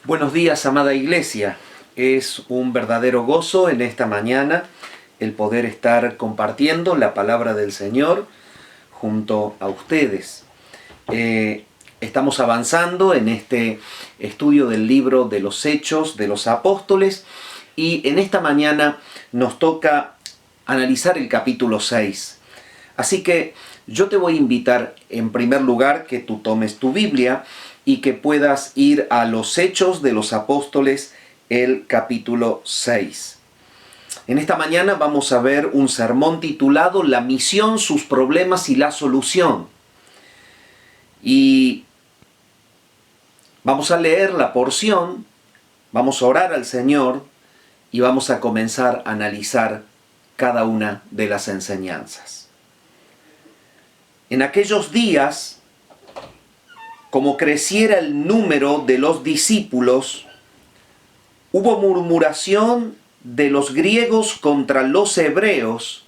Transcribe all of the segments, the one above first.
Buenos días, amada iglesia. Es un verdadero gozo en esta mañana el poder estar compartiendo la palabra del Señor junto a ustedes. Estamos avanzando en este estudio del libro de los Hechos de los Apóstoles y en esta mañana nos toca analizar el capítulo 6. Así que yo te voy a invitar en primer lugar que tú tomes tu Biblia y que puedas ir a los Hechos de los Apóstoles, el capítulo 6. En esta mañana vamos a ver un sermón titulado La misión, sus problemas y la solución. Y vamos a leer la porción, vamos a orar al Señor y vamos a comenzar a analizar cada una de las enseñanzas. En aquellos días, como creciera el número de los discípulos, hubo murmuración de los griegos contra los hebreos,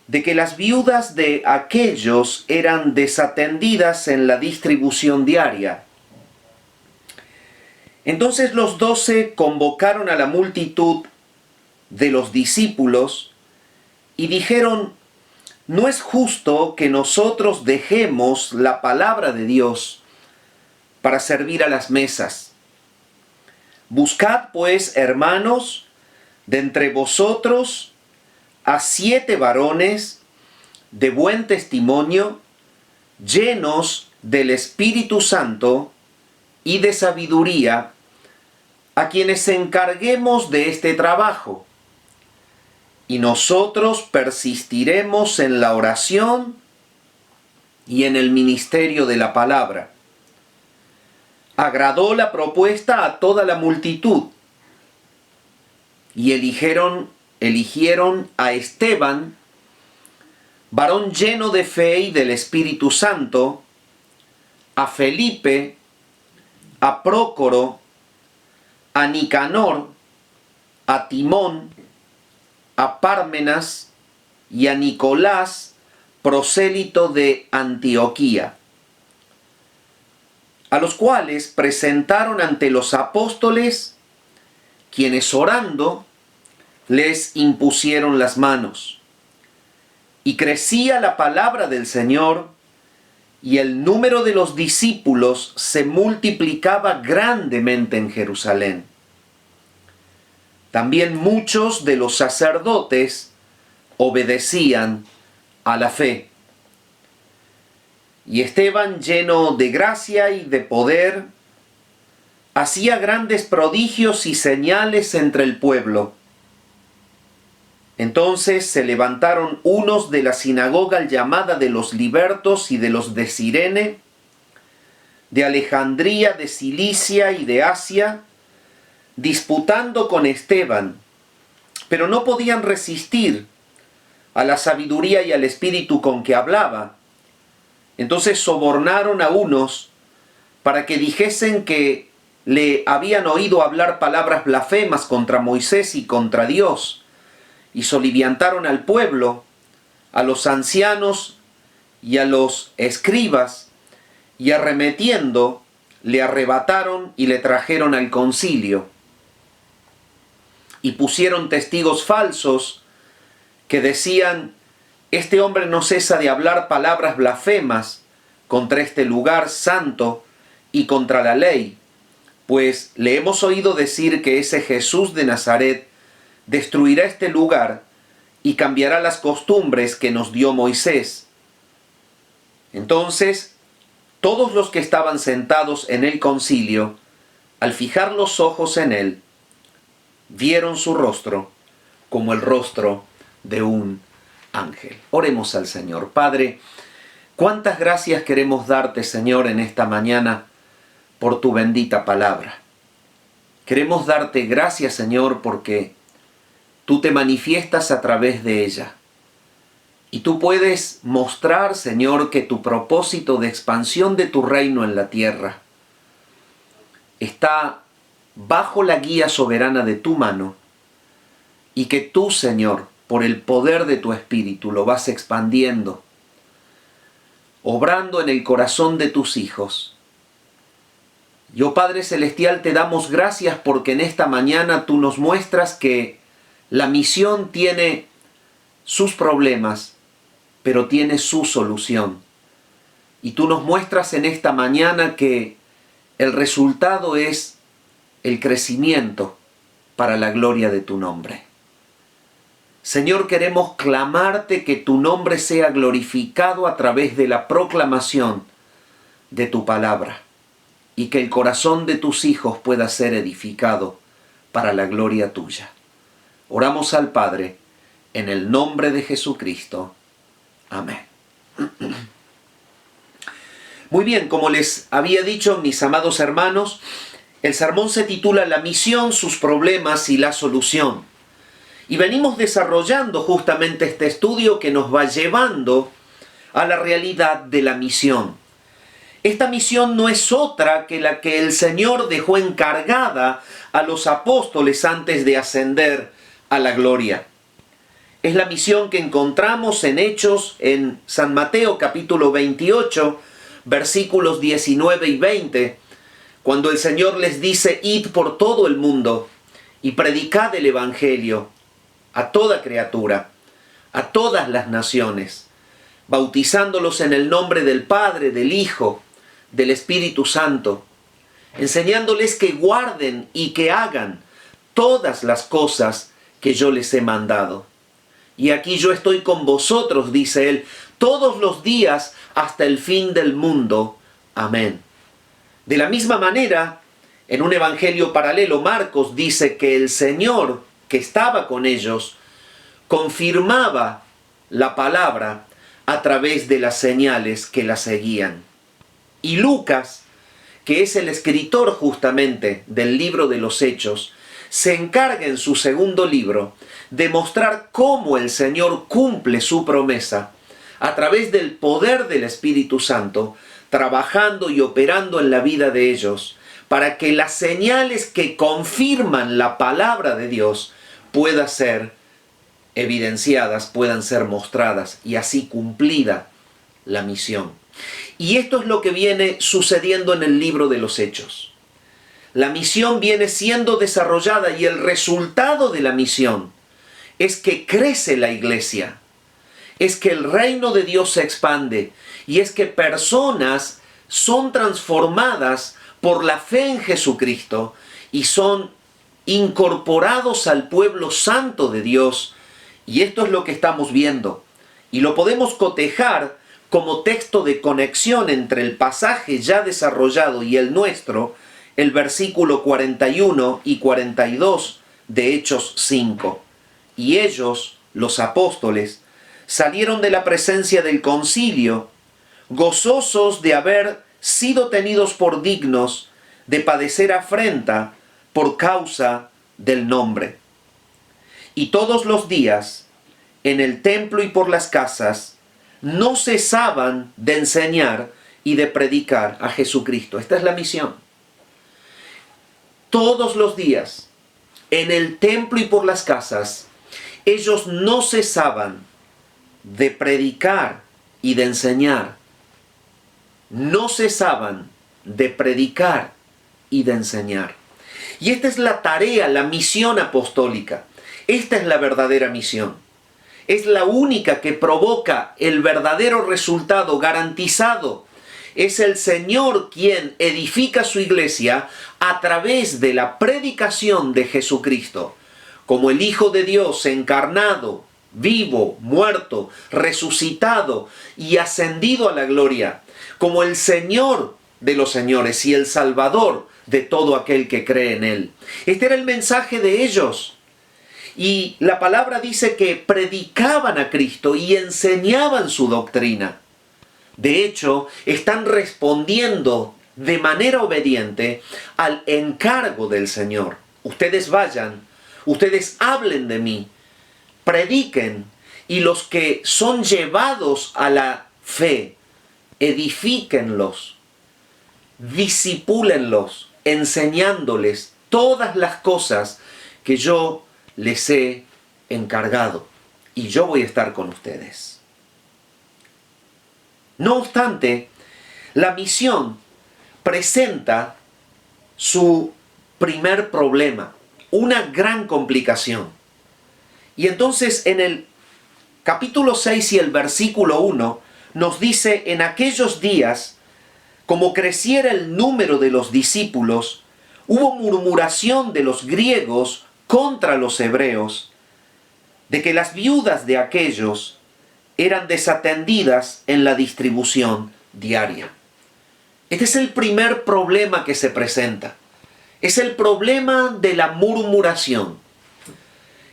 de que las viudas de aquellos eran desatendidas en la distribución diaria. Entonces los 12 convocaron a la multitud de los discípulos y dijeron: no es justo que nosotros dejemos la palabra de Dios para servir a las mesas. Buscad pues, hermanos, de entre vosotros a 7 varones de buen testimonio, llenos del Espíritu Santo y de sabiduría, a quienes encarguemos de este trabajo. Y nosotros persistiremos en la oración y en el ministerio de la palabra. Agradó la propuesta a toda la multitud y eligieron a Esteban, varón lleno de fe y del Espíritu Santo, a Felipe, a Prócoro, a Nicanor, a Timón, a Pármenas y a Nicolás, prosélito de Antioquía, a los cuales presentaron ante los apóstoles, quienes orando les impusieron las manos. Y crecía la palabra del Señor, y el número de los discípulos se multiplicaba grandemente en Jerusalén. También muchos de los sacerdotes obedecían a la fe. Y Esteban, lleno de gracia y de poder, hacía grandes prodigios y señales entre el pueblo. Entonces se levantaron unos de la sinagoga llamada de los libertos y de los de Cirene, de Alejandría, de Cilicia y de Asia, disputando con Esteban, pero no podían resistir a la sabiduría y al espíritu con que hablaba. Entonces sobornaron a unos para que dijesen que le habían oído hablar palabras blasfemas contra Moisés y contra Dios, y soliviantaron al pueblo, a los ancianos y a los escribas, y arremetiendo, le arrebataron y le trajeron al concilio. Y pusieron testigos falsos que decían: este hombre no cesa de hablar palabras blasfemas contra este lugar santo y contra la ley, pues le hemos oído decir que ese Jesús de Nazaret destruirá este lugar y cambiará las costumbres que nos dio Moisés. Entonces, todos los que estaban sentados en el concilio, al fijar los ojos en él, vieron su rostro como el rostro de un ángel. Oremos al Señor. Padre, cuántas gracias queremos darte, Señor, en esta mañana por tu bendita palabra. Queremos darte gracias, Señor, porque tú te manifiestas a través de ella. Y tú puedes mostrar, Señor, que tu propósito de expansión de tu reino en la tierra está bajo la guía soberana de tu mano, y que tú, Señor, por el poder de tu Espíritu, lo vas expandiendo, obrando en el corazón de tus hijos, Yo, Padre Celestial, te damos gracias porque en esta mañana tú nos muestras que la misión tiene sus problemas, pero tiene su solución. Y tú nos muestras en esta mañana que el resultado es el crecimiento para la gloria de tu nombre. Señor, queremos clamarte que tu nombre sea glorificado a través de la proclamación de tu palabra y que el corazón de tus hijos pueda ser edificado para la gloria tuya. Oramos al Padre en el nombre de Jesucristo. Amén. Muy bien, como les había dicho, mis amados hermanos, el sermón se titula La misión, sus problemas y la solución. Y venimos desarrollando justamente este estudio que nos va llevando a la realidad de la misión. Esta misión no es otra que la que el Señor dejó encargada a los apóstoles antes de ascender a la gloria. Es la misión que encontramos en Hechos en San Mateo capítulo 28, versículos 19 y 20, cuando el Señor les dice: id por todo el mundo y predicad el Evangelio a toda criatura, a todas las naciones, bautizándolos en el nombre del Padre, del Hijo, del Espíritu Santo, enseñándoles que guarden y que hagan todas las cosas que yo les he mandado. Y aquí yo estoy con vosotros, dice él, todos los días hasta el fin del mundo. Amén. De la misma manera, en un evangelio paralelo, Marcos dice que el Señor, que estaba con ellos, confirmaba la palabra a través de las señales que la seguían. Y Lucas, que es el escritor justamente del libro de los Hechos, se encarga en su segundo libro de mostrar cómo el Señor cumple su promesa a través del poder del Espíritu Santo, trabajando y operando en la vida de ellos, para que las señales que confirman la palabra de Dios puedan ser evidenciadas, puedan ser mostradas y así cumplida la misión. Y esto es lo que viene sucediendo en el libro de los Hechos. La misión viene siendo desarrollada y el resultado de la misión es que crece la iglesia, es que el reino de Dios se expande y es que personas son transformadas por la fe en Jesucristo y son incorporados al pueblo santo de Dios. Y esto es lo que estamos viendo. Y lo podemos cotejar como texto de conexión entre el pasaje ya desarrollado y el nuestro, el versículo 41 y 42 de Hechos 5. Y ellos, los apóstoles, salieron de la presencia del concilio, gozosos de haber sido tenidos por dignos de padecer afrenta por causa del nombre. Y todos los días, en el templo y por las casas, no cesaban de enseñar y de predicar a Jesucristo. Esta es la misión. Todos los días, en el templo y por las casas, ellos no cesaban de predicar y de enseñar. No cesaban de predicar y de enseñar. Y esta es la tarea, la misión apostólica. Esta es la verdadera misión. Es la única que provoca el verdadero resultado garantizado. Es el Señor quien edifica su iglesia a través de la predicación de Jesucristo, como el Hijo de Dios encarnado, vivo, muerto, resucitado y ascendido a la gloria, como el Señor de los señores y el Salvador de todo aquel que cree en Él. Este era el mensaje de ellos. Y la palabra dice que predicaban a Cristo y enseñaban su doctrina. De hecho, están respondiendo de manera obediente al encargo del Señor. Ustedes vayan, ustedes hablen de mí, prediquen, y los que son llevados a la fe, edifíquenlos, disipúlenlos, enseñándoles todas las cosas que yo les he encargado, y yo voy a estar con ustedes. No obstante, la misión presenta su primer problema, una gran complicación. Y entonces en el capítulo 6 y el versículo 1 nos dice: en aquellos días, como creciera el número de los discípulos, hubo murmuración de los griegos contra los hebreos, de que las viudas de aquellos eran desatendidas en la distribución diaria. Este es el primer problema que se presenta. Es el problema de la murmuración.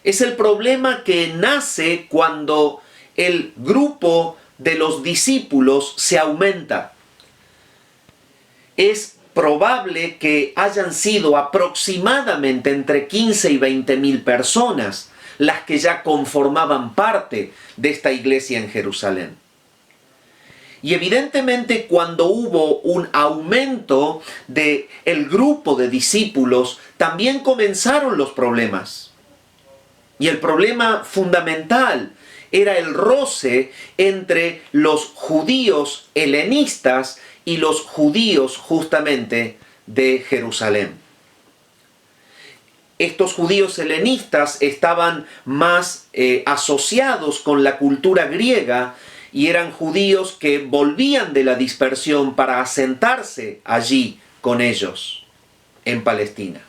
Es el problema que nace cuando el grupo de los discípulos se aumenta. Es probable que hayan sido aproximadamente entre 15 y 20.000 personas las que ya conformaban parte de esta iglesia en Jerusalén. Y evidentemente cuando hubo un aumento del grupo de discípulos, también comenzaron los problemas. Y el problema fundamental era el roce entre los judíos helenistas y los judíos justamente de Jerusalén. Estos judíos helenistas estaban más asociados con la cultura griega y eran judíos que volvían de la dispersión para asentarse allí con ellos en Palestina.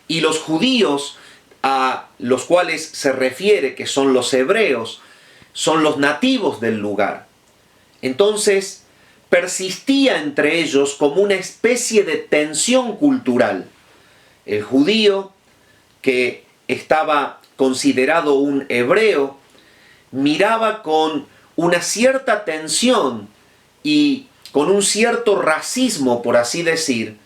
Y los judíos a los cuales se refiere, que son los hebreos, son los nativos del lugar. Entonces persistía entre ellos como una especie de tensión cultural. El judío, que estaba considerado un hebreo, miraba con una cierta tensión y con un cierto racismo, por así decir,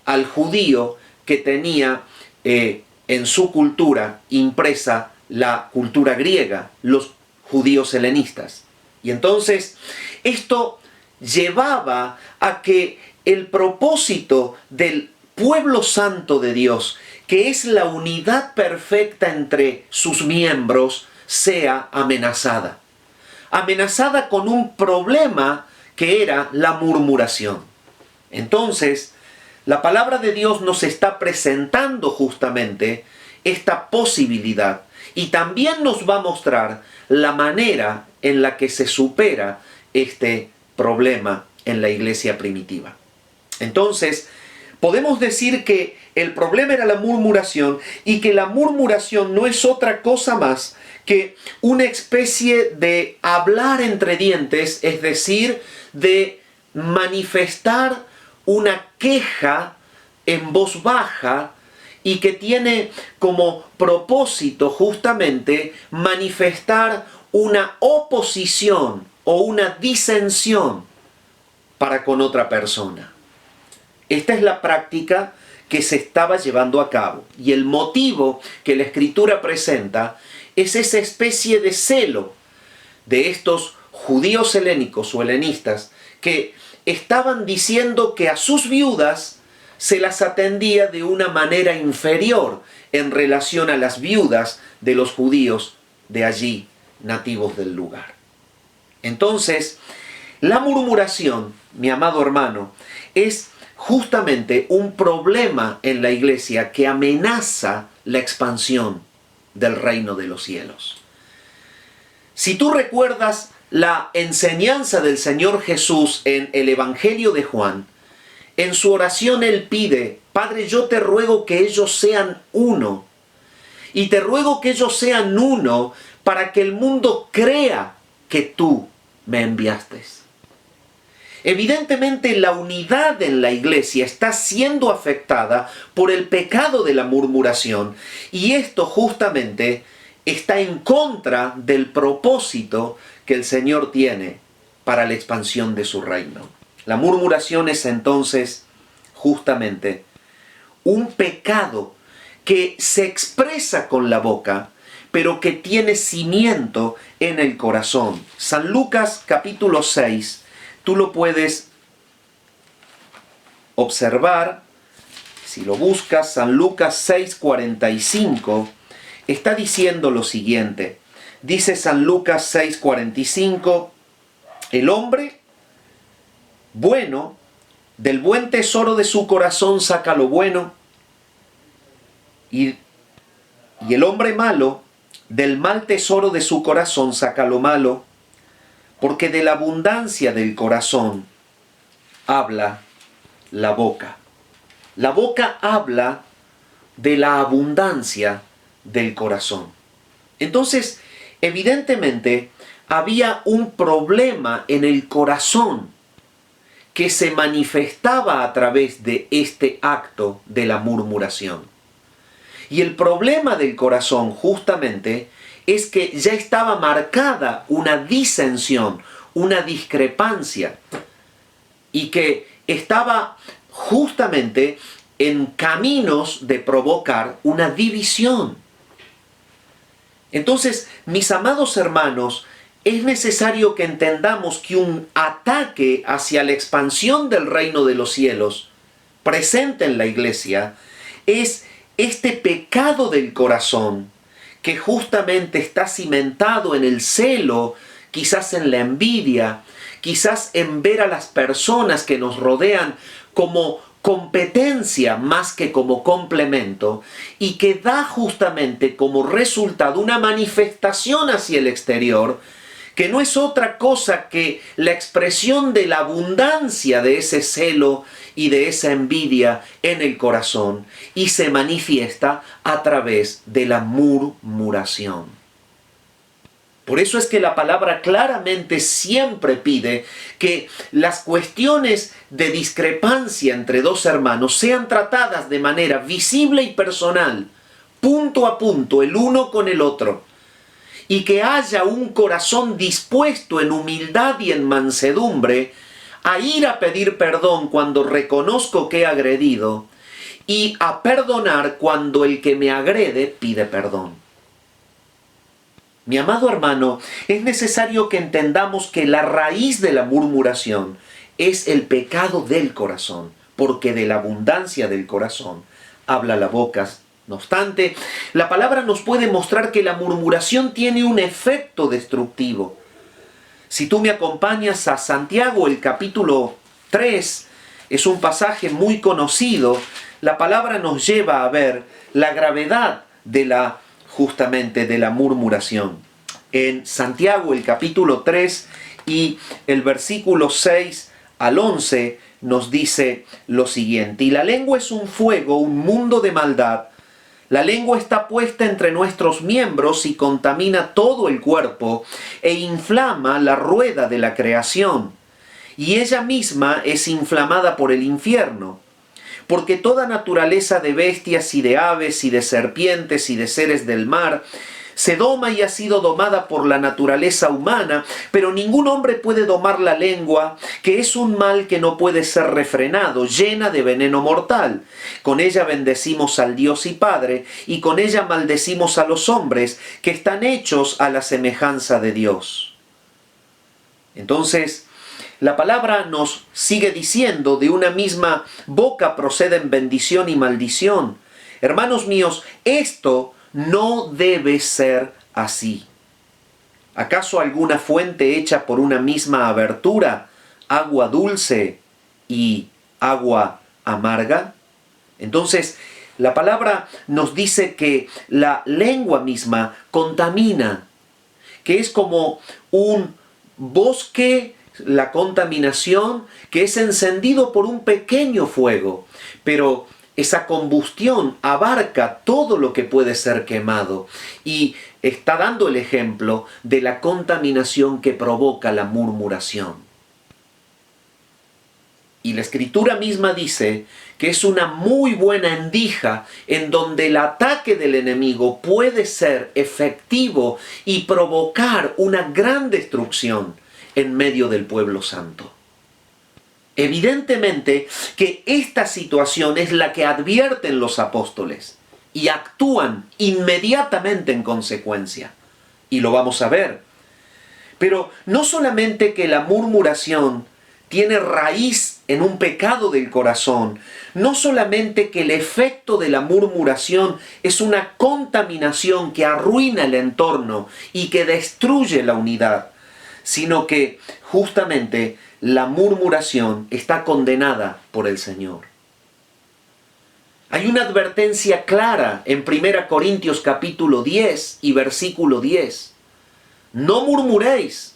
al judío que tenía en su cultura impresa la cultura griega, los judíos helenistas. Y entonces esto llevaba a que el propósito del pueblo santo de Dios, que es la unidad perfecta entre sus miembros, sea amenazada. Amenazada con un problema que era la murmuración. Entonces, la palabra de Dios nos está presentando justamente esta posibilidad y también nos va a mostrar la manera en la que se supera este problema en la iglesia primitiva. Entonces, podemos decir que el problema era la murmuración y que la murmuración no es otra cosa más que una especie de hablar entre dientes, es decir, de manifestar una queja en voz baja y que tiene como propósito justamente manifestar una oposición o una disensión para con otra persona. Esta es la práctica que se estaba llevando a cabo y el motivo que la Escritura presenta es esa especie de celo de estos judíos helénicos o helenistas que estaban diciendo que a sus viudas se las atendía de una manera inferior en relación a las viudas de los judíos de allí, nativos del lugar. Entonces, la murmuración, mi amado hermano, es justamente un problema en la iglesia que amenaza la expansión del reino de los cielos. Si tú recuerdas la enseñanza del Señor Jesús en el Evangelio de Juan, en su oración Él pide: Padre, yo te ruego que ellos sean uno. Y te ruego que ellos sean uno para que el mundo crea que tú me enviaste. Evidentemente la unidad en la iglesia está siendo afectada por el pecado de la murmuración y esto justamente está en contra del propósito que el Señor tiene para la expansión de su reino. La murmuración es entonces justamente un pecado que se expresa con la boca, pero que tiene cimiento en el corazón. San Lucas capítulo 6, tú lo puedes observar, si lo buscas, San Lucas 6:45, está diciendo lo siguiente. Dice San Lucas 6:45, el hombre bueno Del buen tesoro de su corazón saca lo bueno, y el hombre malo, del mal tesoro de su corazón saca lo malo, porque de la abundancia del corazón habla la boca. La boca habla de la abundancia del corazón. Entonces, evidentemente, había un problema en el corazón que se manifestaba a través de este acto de la murmuración. Y el problema del corazón, justamente, es que ya estaba marcada una disensión, una discrepancia, y que estaba justamente en caminos de provocar una división. Entonces, mis amados hermanos, es necesario que entendamos que un ataque hacia la expansión del reino de los cielos presente en la iglesia es este pecado del corazón que justamente está cimentado en el celo, quizás en la envidia, quizás en ver a las personas que nos rodean como competencia más que como complemento, y que da justamente como resultado una manifestación hacia el exterior que no es otra cosa que la expresión de la abundancia de ese celo y de esa envidia en el corazón, y se manifiesta a través de la murmuración. Por eso es que la palabra claramente siempre pide que las cuestiones de discrepancia entre dos hermanos sean tratadas de manera visible y personal, punto a punto, el uno con el otro, y que haya un corazón dispuesto en humildad y en mansedumbre a ir a pedir perdón cuando reconozco que he agredido, y a perdonar cuando el que me agrede pide perdón. Mi amado hermano, es necesario que entendamos que la raíz de la murmuración es el pecado del corazón, porque de la abundancia del corazón habla la boca. No obstante, la palabra nos puede mostrar que la murmuración tiene un efecto destructivo. Si tú me acompañas a Santiago, el capítulo 3, es un pasaje muy conocido. La palabra nos lleva a ver la gravedad de justamente de la murmuración. En Santiago, el capítulo 3 y el versículo 6 al 11 nos dice lo siguiente: y la lengua es un fuego, un mundo de maldad. La lengua está puesta entre nuestros miembros y contamina todo el cuerpo e inflama la rueda de la creación. Y ella misma es inflamada por el infierno. Porque toda naturaleza de bestias y de aves y de serpientes y de seres del mar se doma y ha sido domada por la naturaleza humana, pero ningún hombre puede domar la lengua, que es un mal que no puede ser refrenado, llena de veneno mortal. Con ella bendecimos al Dios y Padre, y con ella maldecimos a los hombres, que están hechos a la semejanza de Dios. Entonces, la palabra nos sigue diciendo: de una misma boca proceden bendición y maldición. Hermanos míos, esto no debe ser así. ¿Acaso alguna fuente hecha por una misma abertura, agua dulce y agua amarga? Entonces, la palabra nos dice que la lengua misma contamina, que es como un bosque, la contaminación, que es encendido por un pequeño fuego, pero esa combustión abarca todo lo que puede ser quemado, y está dando el ejemplo de la contaminación que provoca la murmuración. Y la Escritura misma dice que es una muy buena endija en donde el ataque del enemigo puede ser efectivo y provocar una gran destrucción en medio del pueblo santo. Evidentemente que esta situación es la que advierten los apóstoles y actúan inmediatamente en consecuencia. Y lo vamos a ver. Pero no solamente que la murmuración tiene raíz en un pecado del corazón, no solamente que el efecto de la murmuración es una contaminación que arruina el entorno y que destruye la unidad, sino que justamente la murmuración está condenada por el Señor. Hay una advertencia clara en 1 Corintios capítulo 10 y versículo 10. No murmuréis,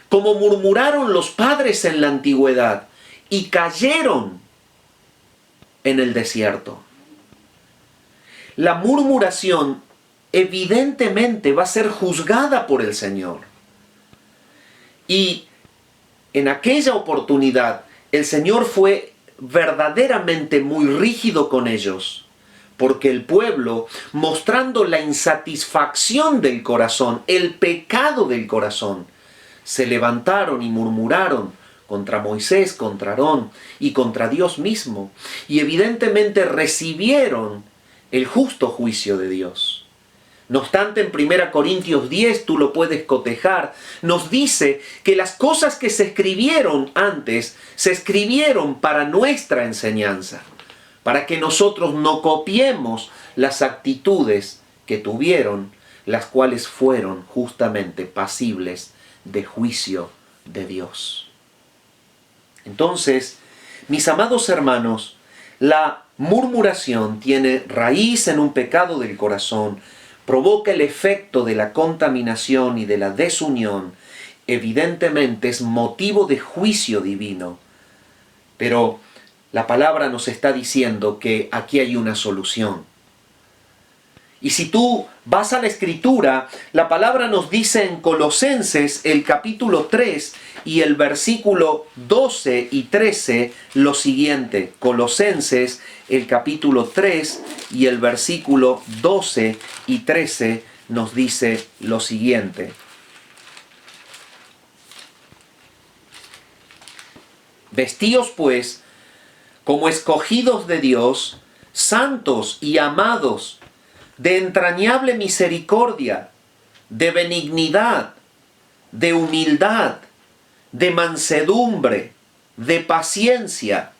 como murmuraron los padres en la antigüedad y cayeron en el desierto. La murmuración evidentemente va a ser juzgada por el Señor. Y en aquella oportunidad el Señor fue verdaderamente muy rígido con ellos, porque el pueblo, mostrando la insatisfacción del corazón, el pecado del corazón, se levantaron y murmuraron contra Moisés, contra Aarón y contra Dios mismo, y evidentemente recibieron el justo juicio de Dios. No obstante, en 1 Corintios 10, tú lo puedes cotejar, nos dice que las cosas que se escribieron antes, se escribieron para nuestra enseñanza, para que nosotros no copiemos las actitudes que tuvieron, las cuales fueron justamente pasibles de juicio de Dios. Entonces, mis amados hermanos, la murmuración tiene raíz en un pecado del corazón, provoca el efecto de la contaminación y de la desunión, evidentemente es motivo de juicio divino. Pero la palabra nos está diciendo que aquí hay una solución. Y si tú vas a la Escritura, la palabra nos dice en Colosenses, el capítulo 3 y el versículo 12 y 13, lo siguiente. Colosenses, el capítulo 3 y el versículo 12 y 13 nos dice lo siguiente. Vestíos pues como escogidos de Dios, santos y amados, de entrañable misericordia, de benignidad, de humildad, de mansedumbre, de paciencia,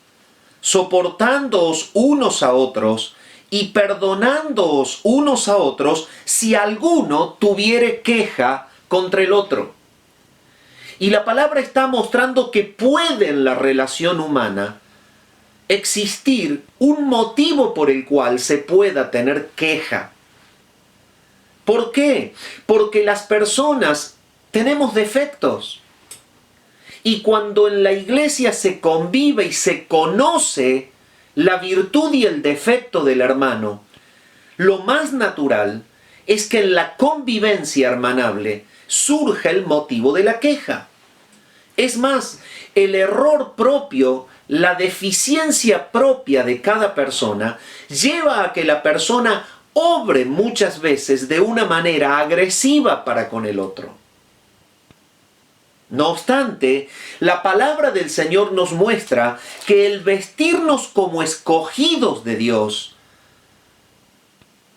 soportándoos unos a otros y perdonándoos unos a otros si alguno tuviere queja contra el otro. Y la palabra está mostrando que puede en la relación humana existir un motivo por el cual se pueda tener queja. ¿Por qué? Porque las personas tenemos defectos. Y cuando en la iglesia se convive y se conoce la virtud y el defecto del hermano, lo más natural es que en la convivencia hermanable surja el motivo de la queja. Es más, el error propio, la deficiencia propia de cada persona lleva a que la persona obre muchas veces de una manera agresiva para con el otro. No obstante, la palabra del Señor nos muestra que el vestirnos como escogidos de Dios,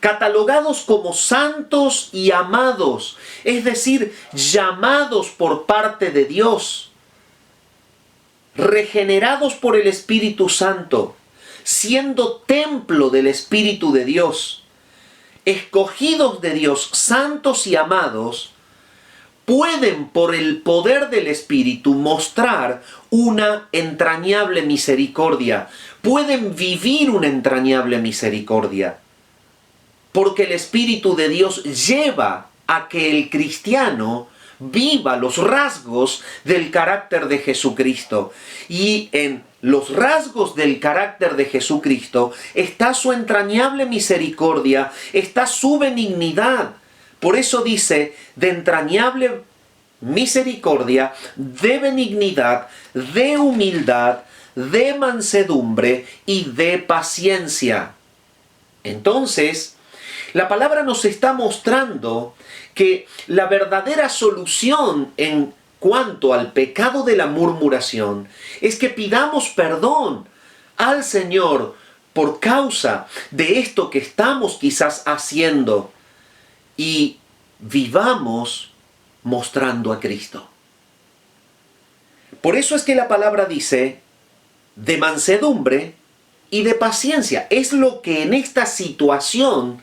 catalogados como santos y amados, es decir, llamados por parte de Dios, regenerados por el Espíritu Santo, siendo templo del Espíritu de Dios, escogidos de Dios, santos y amados, pueden por el poder del Espíritu mostrar una entrañable misericordia, pueden vivir una entrañable misericordia, porque el Espíritu de Dios lleva a que el cristiano viva los rasgos del carácter de Jesucristo. Y en los rasgos del carácter de Jesucristo está su entrañable misericordia, está su benignidad. Por eso dice, de entrañable misericordia, de benignidad, de humildad, de mansedumbre y de paciencia. Entonces, la palabra nos está mostrando que la verdadera solución en cuanto al pecado de la murmuración es que pidamos perdón al Señor por causa de esto que estamos quizás haciendo y vivamos mostrando a Cristo. Por eso es que la palabra dice de mansedumbre y de paciencia. Es lo que en esta situación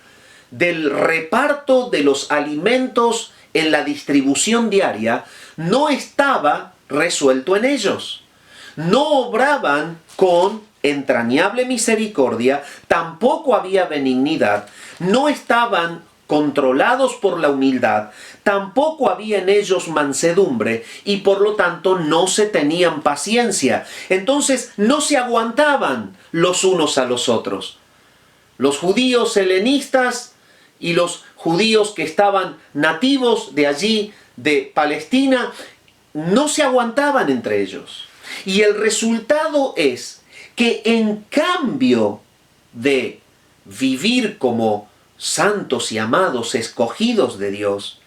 del reparto de los alimentos en la distribución diaria no estaba resuelto en ellos. No obraban con entrañable misericordia, tampoco había benignidad, no estaban controlados por la humildad, tampoco había en ellos mansedumbre y por lo tanto no se tenían paciencia. Entonces no se aguantaban los unos a los otros. Los judíos helenistas y los judíos que estaban nativos de allí, de Palestina, no se aguantaban entre ellos. Y el resultado es que en cambio de vivir como santos y amados, escogidos de Dios,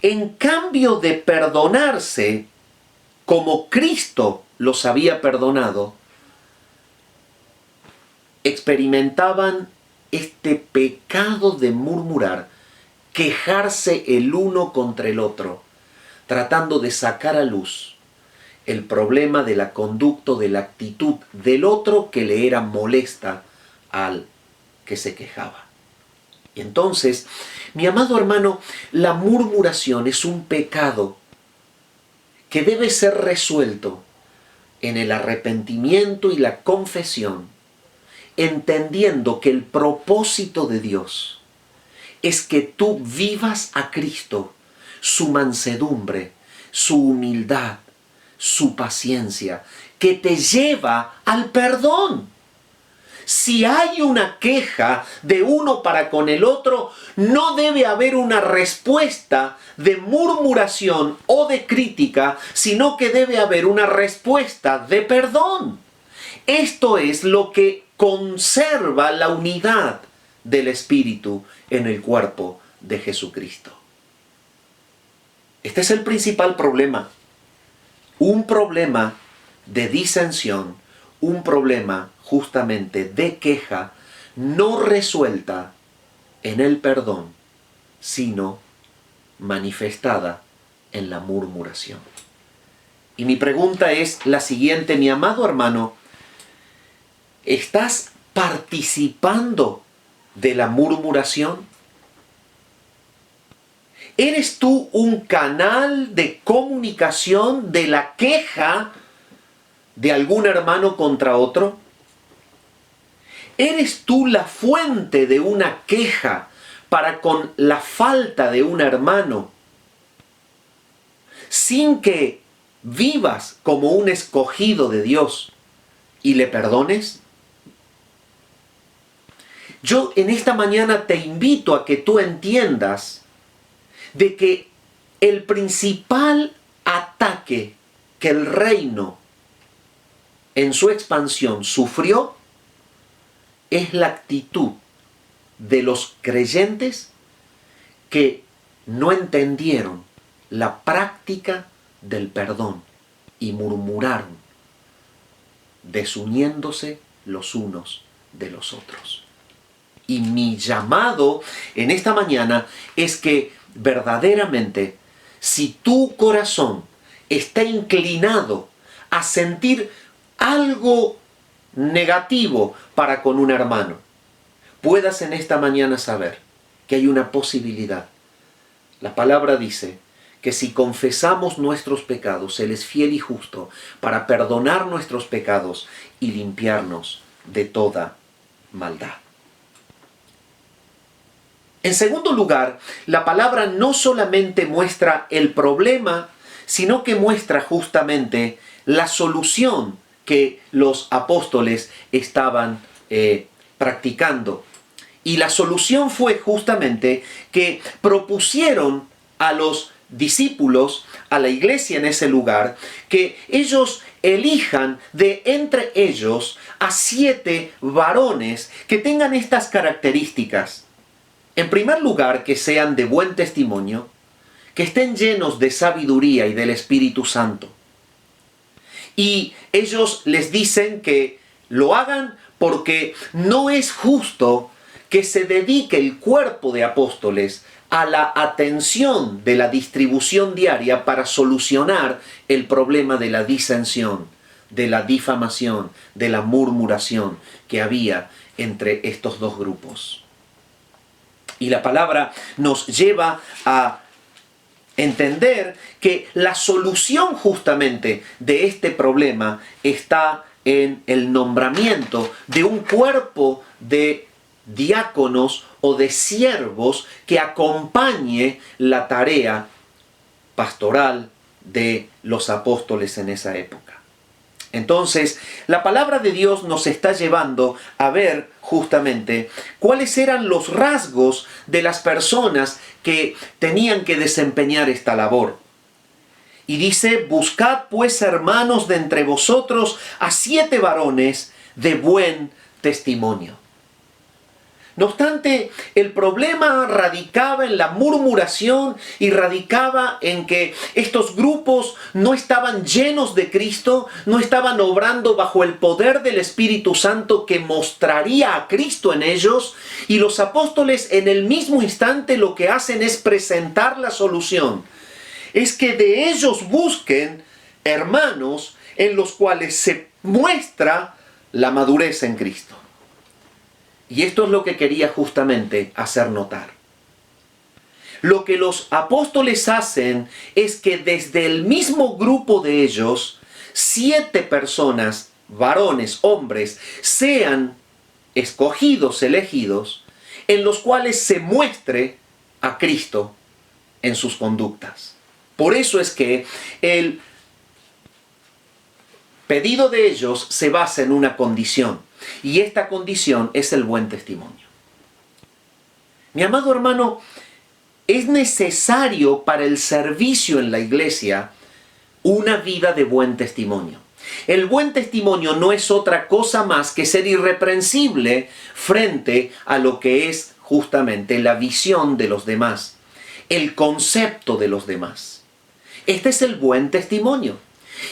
en cambio de perdonarse como Cristo los había perdonado, experimentaban este pecado de murmurar, quejarse el uno contra el otro, tratando de sacar a luz el problema de la conducta, de la actitud del otro que le era molesta al que se quejaba. Y entonces, mi amado hermano, la murmuración es un pecado que debe ser resuelto en el arrepentimiento y la confesión, entendiendo que el propósito de Dios es que tú vivas a Cristo, su mansedumbre, su humildad, su paciencia, que te lleva al perdón. Si hay una queja de uno para con el otro, no debe haber una respuesta de murmuración o de crítica, sino que debe haber una respuesta de perdón. Esto es lo que conserva la unidad del Espíritu en el cuerpo de Jesucristo. Este es el principal problema. Un problema de disensión, un problema justamente de queja no resuelta en el perdón, sino manifestada en la murmuración. Y mi pregunta es la siguiente, mi amado hermano, ¿estás participando de la murmuración? ¿Eres tú un canal de comunicación de la queja de algún hermano contra otro? ¿Eres tú la fuente de una queja para con la falta de un hermano sin que vivas como un escogido de Dios y le perdones? Yo en esta mañana te invito a que tú entiendas de que el principal ataque que el reino en su expansión sufrió es la actitud de los creyentes que no entendieron la práctica del perdón y murmuraron, desuniéndose los unos de los otros. Y mi llamado en esta mañana es que verdaderamente, si tu corazón está inclinado a sentir algo negativo para con un hermano, puedas en esta mañana saber que hay una posibilidad. La palabra dice que si confesamos nuestros pecados, Él es fiel y justo para perdonar nuestros pecados y limpiarnos de toda maldad. En segundo lugar, la palabra no solamente muestra el problema, sino que muestra justamente la solución que los apóstoles estaban practicando. Y la solución fue justamente que propusieron a los discípulos, a la iglesia en ese lugar, que ellos elijan de entre ellos a 7 varones que tengan estas características. En primer lugar, que sean de buen testimonio, que estén llenos de sabiduría y del Espíritu Santo. Y ellos les dicen que lo hagan porque no es justo que se dedique el cuerpo de apóstoles a la atención de la distribución diaria para solucionar el problema de la disensión, de la difamación, de la murmuración que había entre estos dos grupos. Y la palabra nos lleva a entender que la solución justamente de este problema está en el nombramiento de un cuerpo de diáconos o de siervos que acompañe la tarea pastoral de los apóstoles en esa época. Entonces, la palabra de Dios nos está llevando a ver justamente cuáles eran los rasgos de las personas que tenían que desempeñar esta labor. Y dice: buscad pues, hermanos, de entre vosotros a 7 varones de buen testimonio. No obstante, el problema radicaba en la murmuración y radicaba en que estos grupos no estaban llenos de Cristo, no estaban obrando bajo el poder del Espíritu Santo que mostraría a Cristo en ellos, y los apóstoles en el mismo instante lo que hacen es presentar la solución. Es que de ellos busquen hermanos en los cuales se muestra la madurez en Cristo. Y esto es lo que quería justamente hacer notar. Lo que los apóstoles hacen es que desde el mismo grupo de ellos, 7 personas, varones, hombres, sean escogidos, elegidos, en los cuales se muestre a Cristo en sus conductas. Por eso es que el pedido de ellos se basa en una condición. Y esta condición es el buen testimonio. Mi amado hermano, es necesario para el servicio en la iglesia una vida de buen testimonio. El buen testimonio no es otra cosa más que ser irreprensible frente a lo que es justamente la visión de los demás, el concepto de los demás. Este es el buen testimonio.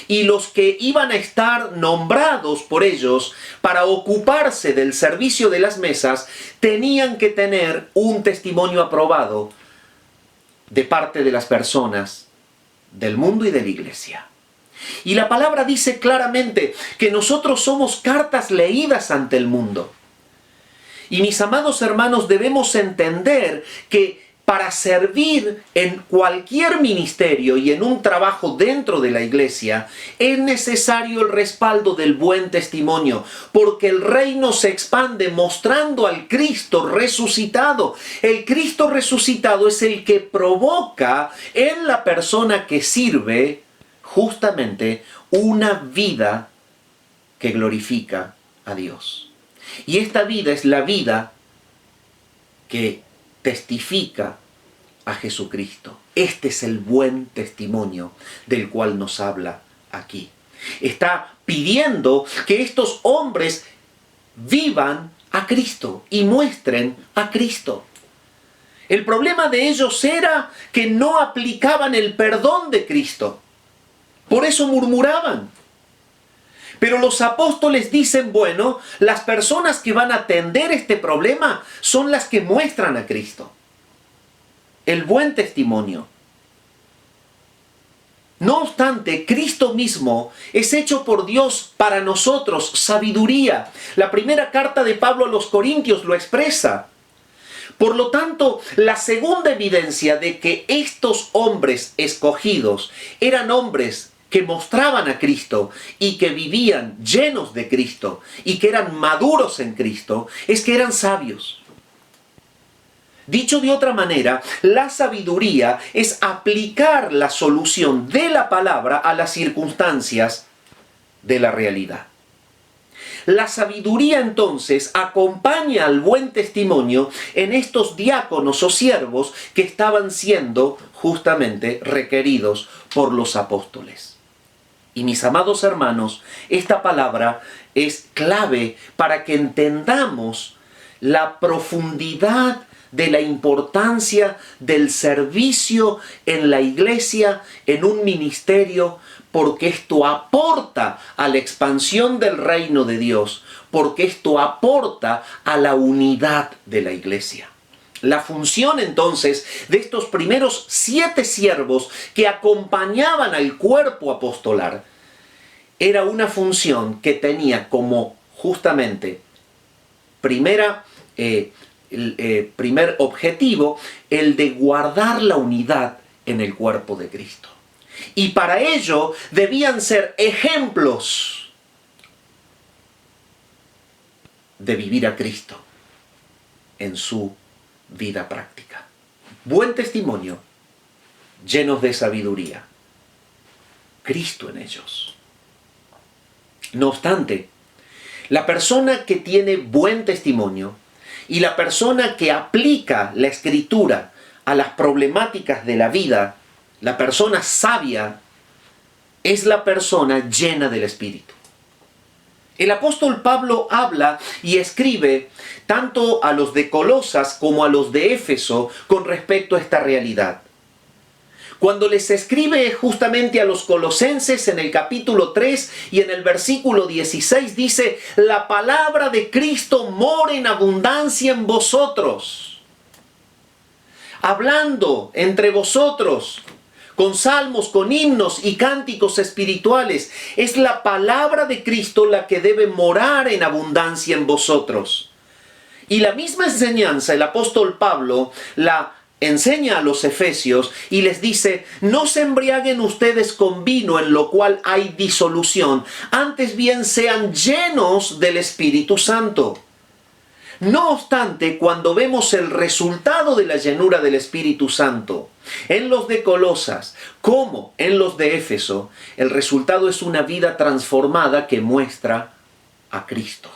Y los que iban a estar nombrados por ellos para ocuparse del servicio de las mesas tenían que tener un testimonio aprobado de parte de las personas del mundo y de la iglesia. Y la palabra dice claramente que nosotros somos cartas leídas ante el mundo. Y mis amados hermanos, debemos entender que para servir en cualquier ministerio y en un trabajo dentro de la iglesia, es necesario el respaldo del buen testimonio, porque el reino se expande mostrando al Cristo resucitado. El Cristo resucitado es el que provoca en la persona que sirve justamente una vida que glorifica a Dios. Y esta vida es la vida que testifica a Jesucristo. Este es el buen testimonio del cual nos habla aquí. Está pidiendo que estos hombres vivan a Cristo y muestren a Cristo. El problema de ellos era que no aplicaban el perdón de Cristo. Por eso murmuraban. Pero los apóstoles dicen, bueno, las personas que van a atender este problema son las que muestran a Cristo. El buen testimonio. No obstante, Cristo mismo es hecho por Dios para nosotros sabiduría. La primera carta de Pablo a los Corintios lo expresa. Por lo tanto, la segunda evidencia de que estos hombres escogidos eran hombres que mostraban a Cristo y que vivían llenos de Cristo y que eran maduros en Cristo, es que eran sabios. Dicho de otra manera, la sabiduría es aplicar la solución de la palabra a las circunstancias de la realidad. La sabiduría entonces acompaña al buen testimonio en estos diáconos o siervos que estaban siendo justamente requeridos por los apóstoles. Y mis amados hermanos, esta palabra es clave para que entendamos la profundidad de la importancia del servicio en la iglesia, en un ministerio, porque esto aporta a la expansión del reino de Dios, porque esto aporta a la unidad de la iglesia. La función entonces de estos primeros 7 siervos que acompañaban al cuerpo apostolar era una función que tenía como justamente primer objetivo el de guardar la unidad en el cuerpo de Cristo. Y para ello debían ser ejemplos de vivir a Cristo en su vida práctica. Buen testimonio, llenos de sabiduría. Cristo en ellos. No obstante, la persona que tiene buen testimonio y la persona que aplica la Escritura a las problemáticas de la vida, la persona sabia, es la persona llena del Espíritu. El apóstol Pablo habla y escribe tanto a los de Colosas como a los de Éfeso con respecto a esta realidad. Cuando les escribe justamente a los colosenses en el capítulo 3 y en el versículo 16 dice: la palabra de Cristo mora en abundancia en vosotros, hablando entre vosotros con salmos, con himnos y cánticos espirituales. Es la palabra de Cristo la que debe morar en abundancia en vosotros. Y la misma enseñanza el apóstol Pablo la enseña a los efesios y les dice: no se embriaguen ustedes con vino en lo cual hay disolución, antes bien sean llenos del Espíritu Santo. No obstante, cuando vemos el resultado de la llenura del Espíritu Santo en los de Colosas como en los de Éfeso, el resultado es una vida transformada que muestra a Cristo.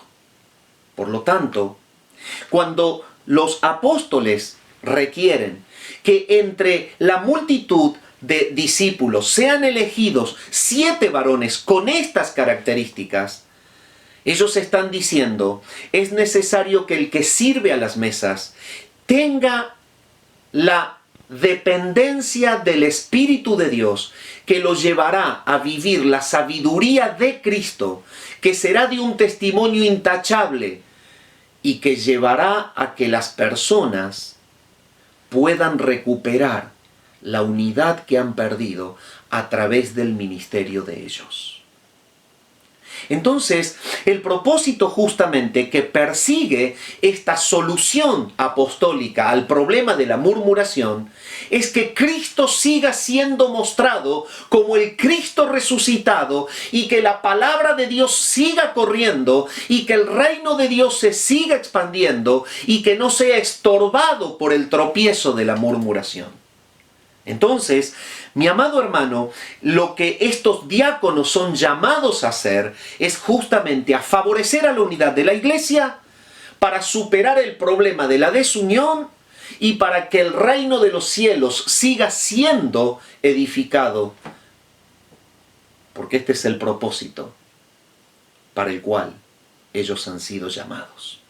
Por lo tanto, cuando los apóstoles requieren que entre la multitud de discípulos sean elegidos 7 varones con estas características, ellos están diciendo: es necesario que el que sirve a las mesas tenga la dependencia del Espíritu de Dios, que lo llevará a vivir la sabiduría de Cristo, que será de un testimonio intachable y que llevará a que las personas puedan recuperar la unidad que han perdido a través del ministerio de ellos. Entonces, el propósito justamente que persigue esta solución apostólica al problema de la murmuración es que Cristo siga siendo mostrado como el Cristo resucitado y que la palabra de Dios siga corriendo y que el reino de Dios se siga expandiendo y que no sea estorbado por el tropiezo de la murmuración. Entonces, mi amado hermano, lo que estos diáconos son llamados a hacer es justamente a favorecer a la unidad de la iglesia para superar el problema de la desunión y para que el reino de los cielos siga siendo edificado. Porque este es el propósito para el cual ellos han sido llamados.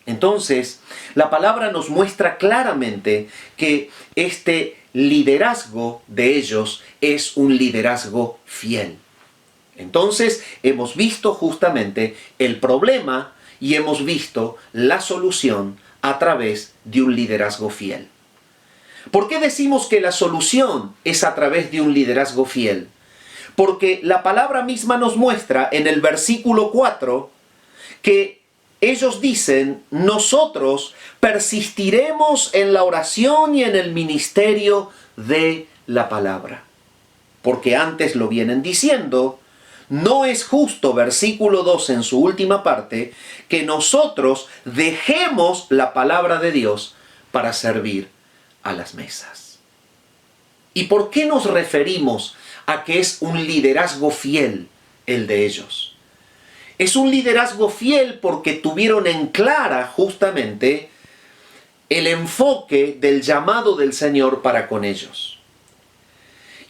Entonces, la palabra nos muestra claramente que este liderazgo de ellos es un liderazgo fiel. Entonces, hemos visto justamente el problema y hemos visto la solución a través de un liderazgo fiel. ¿Por qué decimos que la solución es a través de un liderazgo fiel? Porque la palabra misma nos muestra en el versículo 4 que ellos dicen: nosotros persistiremos en la oración y en el ministerio de la palabra. Porque antes lo vienen diciendo: no es justo, versículo 2 en su última parte, que nosotros dejemos la palabra de Dios para servir a las mesas. ¿Y por qué nos referimos a que es un liderazgo fiel el de ellos? Es un liderazgo fiel porque tuvieron en clara justamente el enfoque del llamado del Señor para con ellos.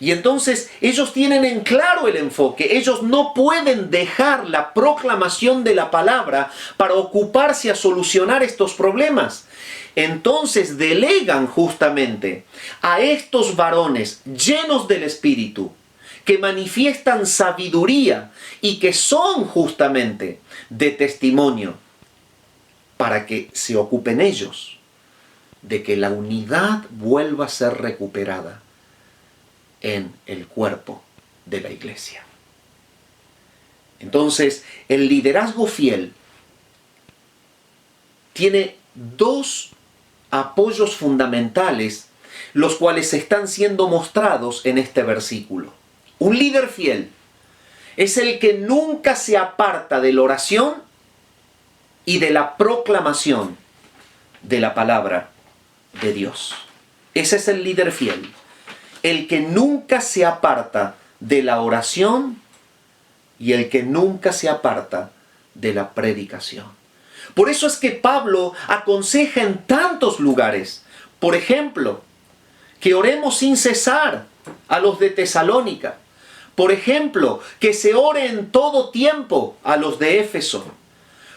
Y entonces ellos tienen en claro el enfoque. Ellos no pueden dejar la proclamación de la palabra para ocuparse a solucionar estos problemas. Entonces delegan justamente a estos varones llenos del Espíritu, que manifiestan sabiduría y que son justamente de testimonio, para que se ocupen ellos de que la unidad vuelva a ser recuperada en el cuerpo de la iglesia. Entonces, el liderazgo fiel tiene 2 apoyos fundamentales los cuales están siendo mostrados en este versículo. Un líder fiel es el que nunca se aparta de la oración y de la proclamación de la palabra de Dios. Ese es el líder fiel, el que nunca se aparta de la oración y el que nunca se aparta de la predicación. Por eso es que Pablo aconseja en tantos lugares, por ejemplo, que oremos sin cesar a los de Tesalónica. Por ejemplo, que se ore en todo tiempo a los de Éfeso.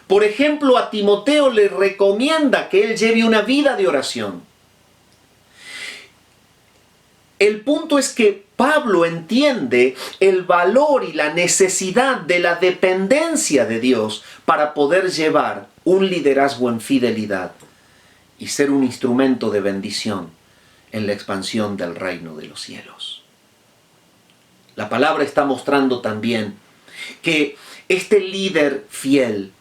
Por ejemplo, a Timoteo le recomienda que él lleve una vida de oración. El punto es que Pablo entiende el valor y la necesidad de la dependencia de Dios para poder llevar un liderazgo en fidelidad y ser un instrumento de bendición en la expansión del reino de los cielos. La palabra está mostrando también que este líder fiel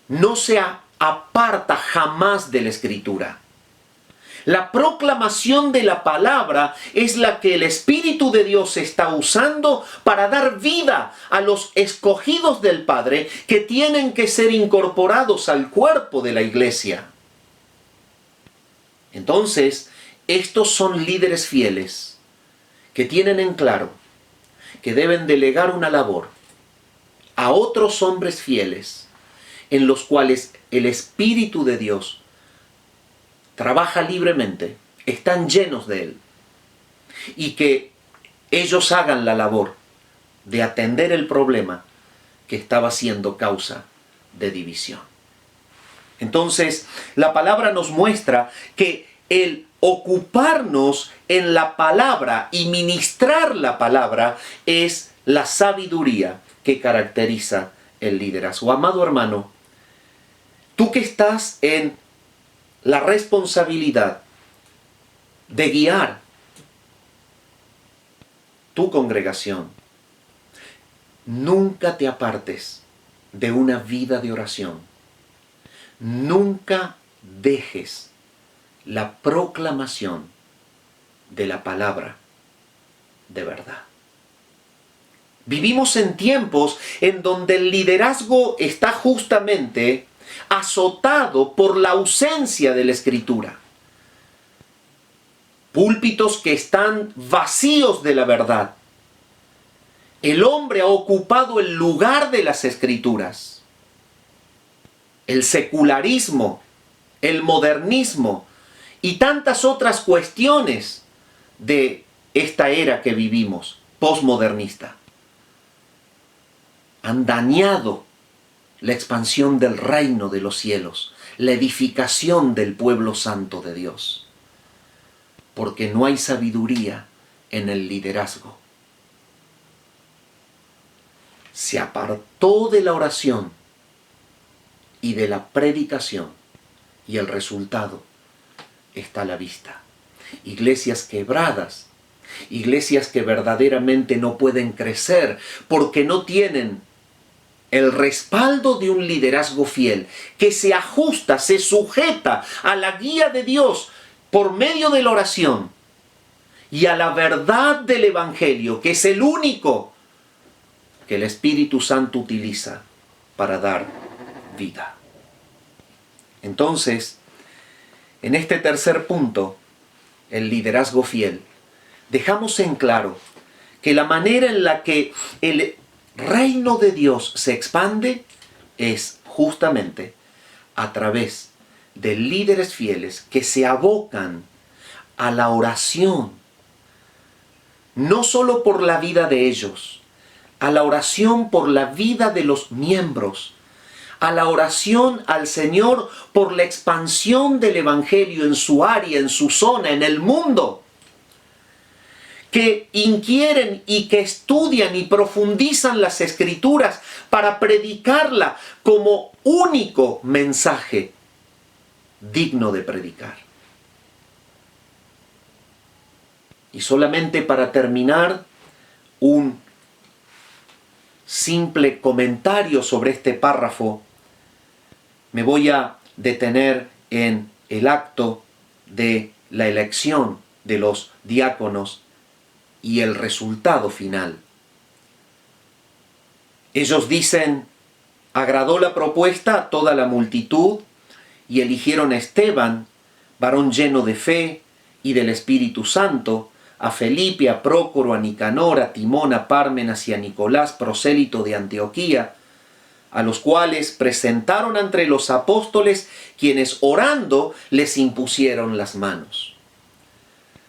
no se aparta jamás de la Escritura. La proclamación de la palabra es la que el Espíritu de Dios está usando para dar vida a los escogidos del Padre que tienen que ser incorporados al cuerpo de la iglesia. Entonces, estos son líderes fieles que tienen en claro que deben delegar una labor a otros hombres fieles en los cuales el Espíritu de Dios trabaja libremente, están llenos de Él, y que ellos hagan la labor de atender el problema que estaba siendo causa de división. Entonces, la palabra nos muestra que el ocuparnos en la palabra y ministrar la palabra es la sabiduría que caracteriza el liderazgo. Amado hermano, tú que estás en la responsabilidad de guiar tu congregación, nunca te apartes de una vida de oración. Nunca dejes la proclamación de la palabra de verdad. Vivimos en tiempos en donde el liderazgo está justamente azotado por la ausencia de la Escritura. Púlpitos que están vacíos de la verdad. El hombre ha ocupado el lugar de las Escrituras. El secularismo, el modernismo y tantas otras cuestiones de esta era que vivimos, posmodernista, han dañado la expansión del reino de los cielos, la edificación del pueblo santo de Dios, porque no hay sabiduría en el liderazgo. Se apartó de la oración y de la predicación, y el resultado está a la vista. Iglesias quebradas, iglesias que verdaderamente no pueden crecer porque no tienen el respaldo de un liderazgo fiel que se ajusta, se sujeta a la guía de Dios por medio de la oración y a la verdad del Evangelio, que es el único que el Espíritu Santo utiliza para dar vida. Entonces, en este tercer punto, el liderazgo fiel, dejamos en claro que la manera en la que el reino de Dios se expande es justamente a través de líderes fieles que se abocan a la oración, no solo por la vida de ellos, a la oración por la vida de los miembros, a la oración al Señor por la expansión del Evangelio en su área, en su zona, en el mundo, que inquieren y que estudian y profundizan las Escrituras para predicarla como único mensaje digno de predicar. Y solamente para terminar, un simple comentario sobre este párrafo. Me voy a detener en el acto de la elección de los diáconos y el resultado final. Ellos dicen, agradó la propuesta a toda la multitud y eligieron a Esteban, varón lleno de fe y del Espíritu Santo, a Felipe, a Prócoro, a Nicanor, a Timón, a Pármenas y a Nicolás, prosélito de Antioquía, a los cuales presentaron ante los apóstoles, quienes orando les impusieron las manos.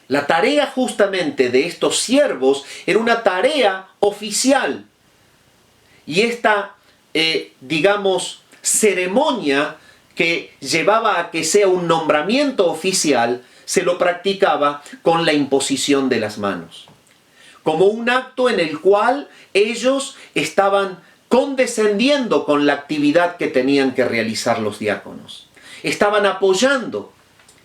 La tarea justamente de estos siervos era una tarea oficial. Y esta, ceremonia que llevaba a que sea un nombramiento oficial, se lo practicaba con la imposición de las manos. Como un acto en el cual ellos estaban condescendiendo con la actividad que tenían que realizar los diáconos. Estaban apoyando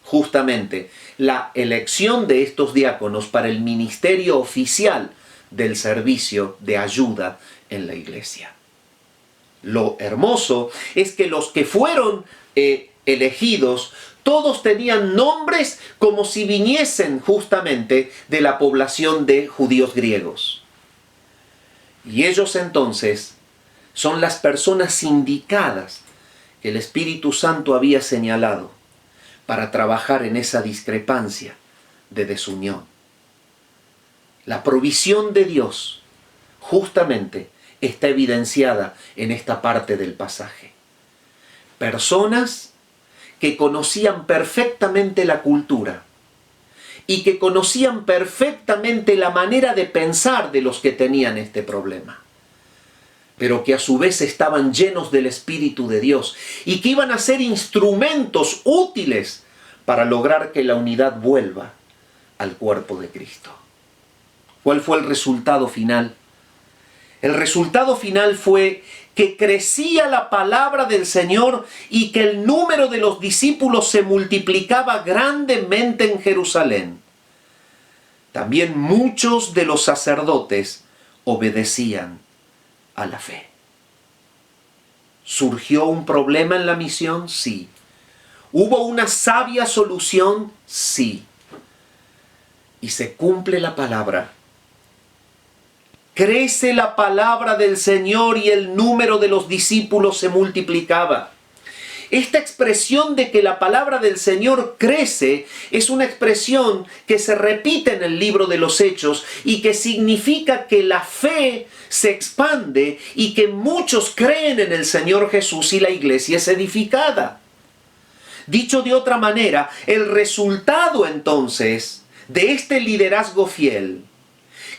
justamente la elección de estos diáconos para el ministerio oficial del servicio de ayuda en la iglesia. Lo hermoso es que los que fueron elegidos, todos tenían nombres como si viniesen justamente de la población de judíos griegos. Y ellos entonces son las personas indicadas que el Espíritu Santo había señalado para trabajar en esa discrepancia de desunión. La provisión de Dios justamente está evidenciada en esta parte del pasaje. Personas que conocían perfectamente la cultura y que conocían perfectamente la manera de pensar de los que tenían este problema, pero que a su vez estaban llenos del Espíritu de Dios y que iban a ser instrumentos útiles para lograr que la unidad vuelva al cuerpo de Cristo. ¿Cuál fue el resultado final? El resultado final fue que crecía la palabra del Señor y que el número de los discípulos se multiplicaba grandemente en Jerusalén. También muchos de los sacerdotes obedecían a la fe. ¿Surgió un problema en la misión? Sí. ¿Hubo una sabia solución? Sí. Y se cumple la palabra. Crece la palabra del Señor y el número de los discípulos se multiplicaba. Esta expresión de que la palabra del Señor crece es una expresión que se repite en el libro de los Hechos y que significa que la fe se expande y que muchos creen en el Señor Jesús y la iglesia es edificada. Dicho de otra manera, el resultado entonces de este liderazgo fiel,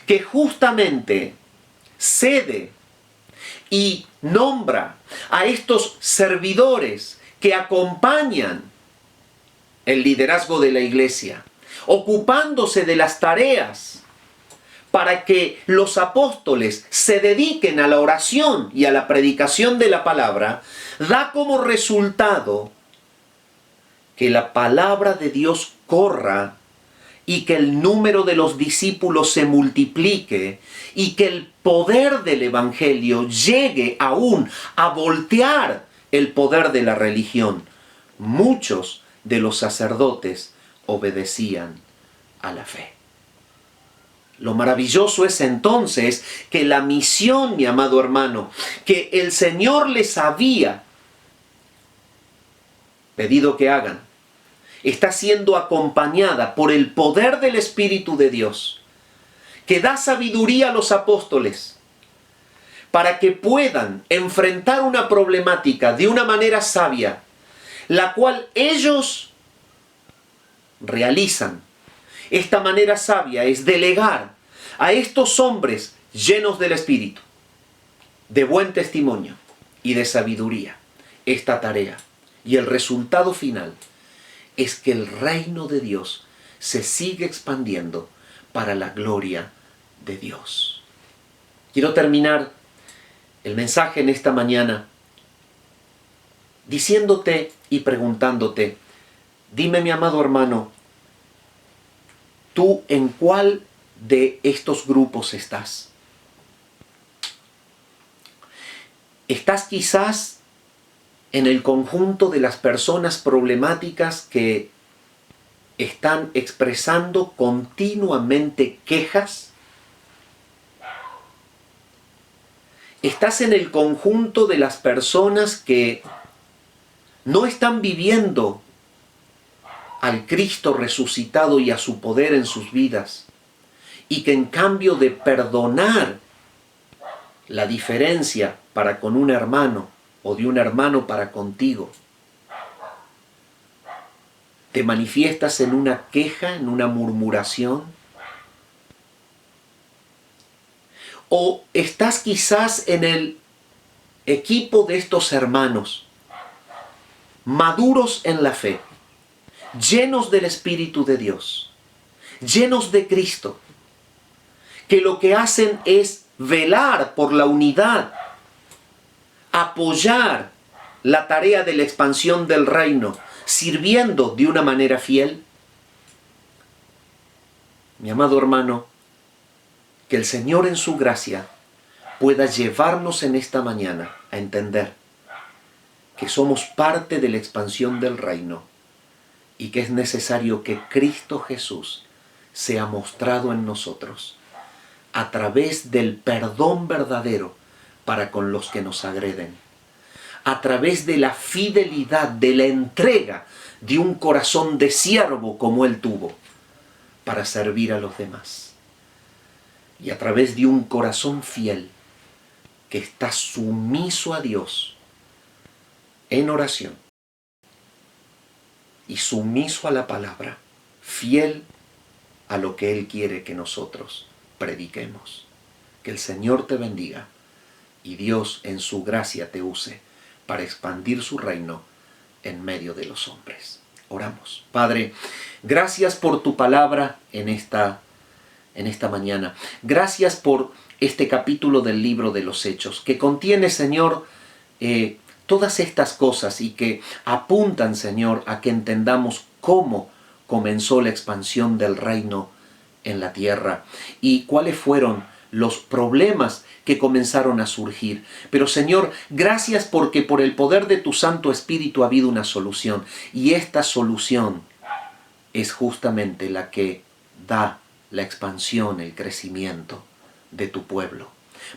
que justamente cede y nombra a estos servidores que acompañan el liderazgo de la iglesia, ocupándose de las tareas para que los apóstoles se dediquen a la oración y a la predicación de la palabra, da como resultado que la palabra de Dios corra y que el número de los discípulos se multiplique y que el poder del Evangelio llegue aún a voltear el poder de la religión. Muchos de los sacerdotes obedecían a la fe. Lo maravilloso es entonces que la misión, mi amado hermano, que el Señor les había pedido que hagan, está siendo acompañada por el poder del Espíritu de Dios, que da sabiduría a los apóstoles para que puedan enfrentar una problemática de una manera sabia, la cual ellos realizan. Esta manera sabia es delegar a estos hombres llenos del Espíritu, de buen testimonio y de sabiduría, esta tarea. Y el resultado final es que el reino de Dios se sigue expandiendo para la gloria de Dios. Quiero terminar el mensaje en esta mañana diciéndote y preguntándote, dime, mi amado hermano, ¿tú en cuál de estos grupos estás? ¿Estás quizás en el conjunto de las personas problemáticas que están expresando continuamente quejas? ¿Estás en el conjunto de las personas que no están viviendo al Cristo resucitado y a su poder en sus vidas, y que en cambio de perdonar la diferencia para con un hermano o de un hermano para contigo, te manifiestas en una queja, en una murmuración? ¿O estás quizás en el equipo de estos hermanos, maduros en la fe, llenos del Espíritu de Dios, llenos de Cristo, que lo que hacen es velar por la unidad, apoyar la tarea de la expansión del reino, sirviendo de una manera fiel? Mi amado hermano, que el Señor en su gracia pueda llevarnos en esta mañana a entender que somos parte de la expansión del reino y que es necesario que Cristo Jesús sea mostrado en nosotros a través del perdón verdadero para con los que nos agreden, a través de la fidelidad, de la entrega de un corazón de siervo como Él tuvo para servir a los demás, y a través de un corazón fiel que está sumiso a Dios en oración y sumiso a la palabra, fiel a lo que Él quiere que nosotros prediquemos. Que el Señor te bendiga y Dios en su gracia te use para expandir su reino en medio de los hombres. Oramos. Padre, gracias por tu palabra en esta mañana. Gracias por este capítulo del libro de los Hechos, que contiene, Señor, todas estas cosas y que apuntan, Señor, a que entendamos cómo comenzó la expansión del reino en la tierra y cuáles fueron los problemas que comenzaron a surgir. Pero, Señor, gracias porque por el poder de tu Santo Espíritu ha habido una solución, y esta solución es justamente la que da la expansión, el crecimiento de tu pueblo.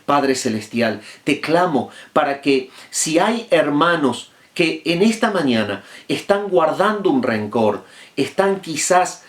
Padre Celestial, te clamo para que si hay hermanos que en esta mañana están guardando un rencor, están quizás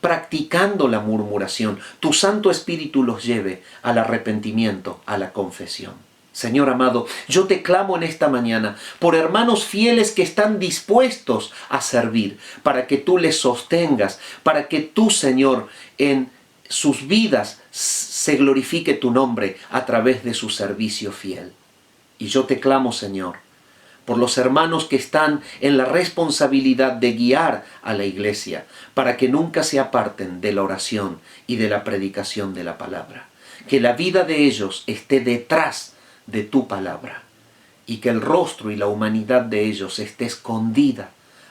practicando la murmuración, tu Santo Espíritu los lleve al arrepentimiento, a la confesión. Señor amado, yo te clamo en esta mañana por hermanos fieles que están dispuestos a servir, para que tú les sostengas, para que tú, Señor, en sus vidas se glorifique tu nombre a través de su servicio fiel. Y yo te clamo, Señor, por los hermanos que están en la responsabilidad de guiar a la iglesia, para que nunca se aparten de la oración y de la predicación de la palabra. Que la vida de ellos esté detrás de tu palabra y que el rostro y la humanidad de ellos esté escondida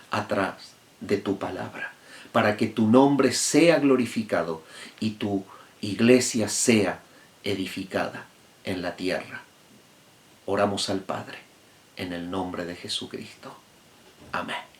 atrás de tu palabra, para que tu nombre sea glorificado y tu iglesia sea edificada en la tierra. Oramos al Padre en el nombre de Jesucristo. Amén.